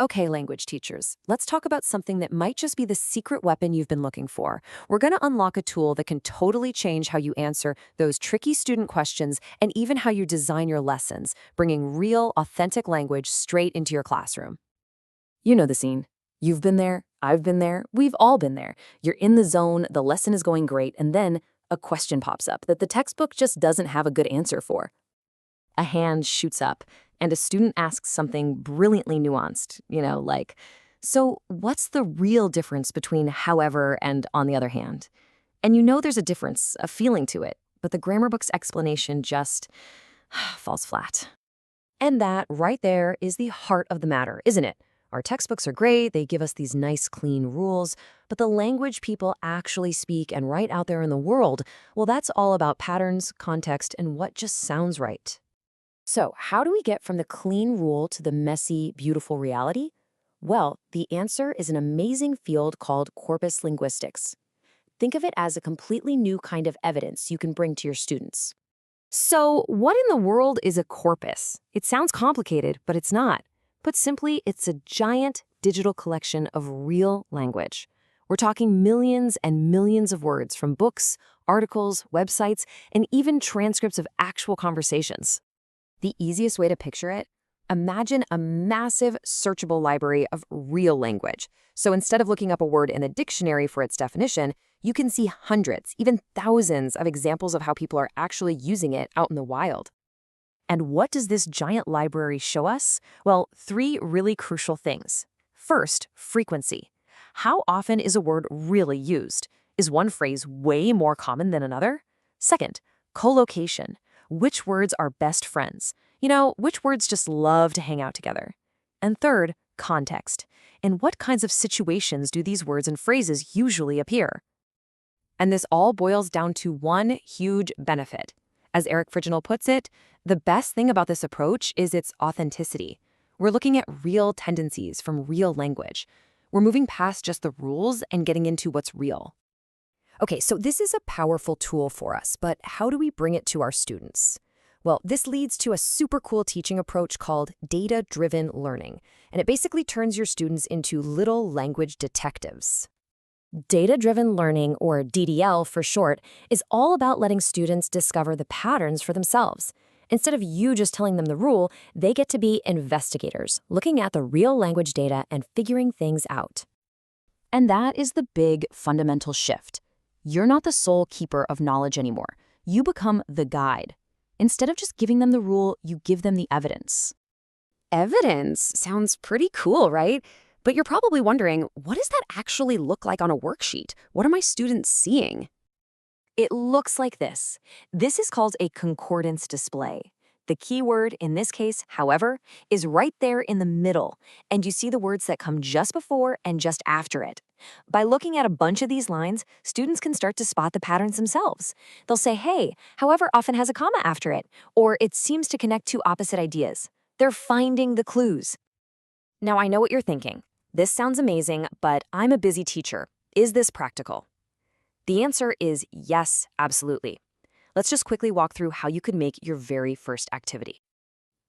Okay, language teachers, let's talk about something that might just be the secret weapon you've been looking for. We're going to unlock a tool that can totally change how you answer those tricky student questions and even how you design your lessons, bringing real, authentic language straight into your classroom. You know the scene. You've been there, I've been there, we've all been there. You're in the zone, the lesson is going great, and then a question pops up that the textbook just doesn't have a good answer for. A hand shoots up, and a student asks something brilliantly nuanced, like, so what's the real difference between however and on the other hand? And you know there's a difference, a feeling to it, but the grammar book's explanation just falls flat. And that right there is the heart of the matter, isn't it? Our textbooks are great, they give us these nice, clean rules, but the language people actually speak and write out there in the world, well, that's all about patterns, context, and what just sounds right. So, how do we get from the clean rule to the messy, beautiful reality? Well, the answer is an amazing field called corpus linguistics. Think of it as a completely new kind of evidence you can bring to your students. So, what in the world is a corpus? It sounds complicated, but it's not. Put simply, it's a giant digital collection of real language. We're talking millions and millions of words from books, articles, websites, and even transcripts of actual conversations. The easiest way to picture it? Imagine a massive searchable library of real language. So instead of looking up a word in a dictionary for its definition, you can see hundreds, even thousands of examples of how people are actually using it out in the wild. And what does this giant library show us? Well, three really crucial things. First, frequency. How often is a word really used? Is one phrase way more common than another? Second, collocation. Which words are best friends? Which words just love to hang out together? And third, context. In what kinds of situations do these words and phrases usually appear? And this all boils down to one huge benefit. As Eric Friginal puts it, the best thing about this approach is its authenticity. We're looking at real tendencies from real language. We're moving past just the rules and getting into what's real. Okay, so this is a powerful tool for us, but how do we bring it to our students? Well, this leads to a super cool teaching approach called data-driven learning, and it basically turns your students into little language detectives. Data-driven learning, or DDL for short, is all about letting students discover the patterns for themselves. Instead of you just telling them the rule, they get to be investigators, looking at the real language data and figuring things out. And that is the big fundamental shift. You're not the sole keeper of knowledge anymore. You become the guide. Instead of just giving them the rule, you give them the evidence. Evidence sounds pretty cool, right? But you're probably wondering, what does that actually look like on a worksheet? What are my students seeing? It looks like this. This is called a concordance display. The key word, in this case, however, is right there in the middle, and you see the words that come just before and just after it. By looking at a bunch of these lines, students can start to spot the patterns themselves. They'll say, hey, however often has a comma after it, or it seems to connect two opposite ideas. They're finding the clues. Now, I know what you're thinking. This sounds amazing, but I'm a busy teacher. Is this practical? The answer is yes, absolutely. Let's just quickly walk through how you could make your very first activity.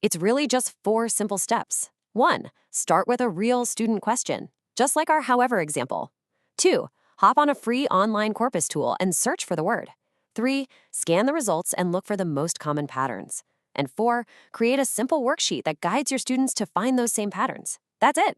It's really just 4 simple steps. 1, start with a real student question, just like our however example. 2, hop on a free online corpus tool and search for the word. 3, scan the results and look for the most common patterns. And 4, create a simple worksheet that guides your students to find those same patterns. That's it.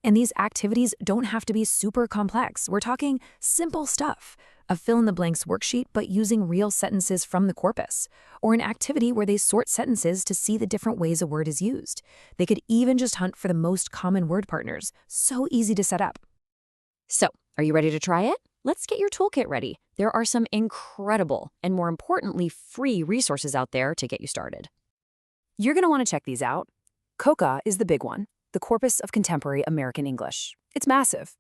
And these activities don't have to be super complex. We're talking simple stuff. A fill-in-the-blanks worksheet, but using real sentences from the corpus. Or an activity where they sort sentences to see the different ways a word is used. They could even just hunt for the most common word partners. So easy to set up. So, are you ready to try it? Let's get your toolkit ready. There are some incredible, and more importantly, free resources out there to get you started. You're going to want to check these out. COCA is the big one. The Corpus of Contemporary American English. It's massive.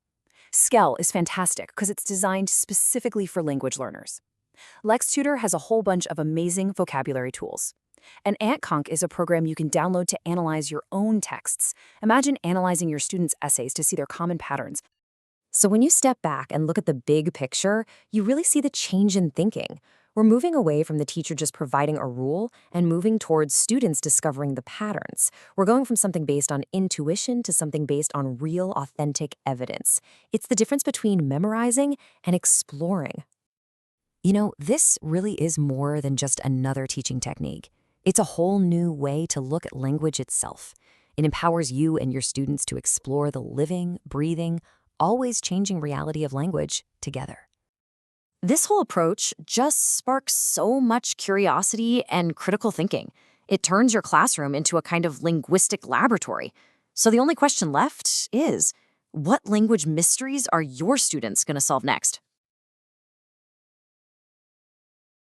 Skell is fantastic because it's designed specifically for language learners. LexTutor has a whole bunch of amazing vocabulary tools. And AntConc is a program you can download to analyze your own texts. Imagine analyzing your students' essays to see their common patterns. So when you step back and look at the big picture, you really see the change in thinking. We're moving away from the teacher just providing a rule and moving towards students discovering the patterns. We're going from something based on intuition to something based on real, authentic evidence. It's the difference between memorizing and exploring. You know, this really is more than just another teaching technique. It's a whole new way to look at language itself. It empowers you and your students to explore the living, breathing, always changing reality of language together. This whole approach just sparks so much curiosity and critical thinking. It turns your classroom into a kind of linguistic laboratory. So the only question left is, what language mysteries are your students going to solve next?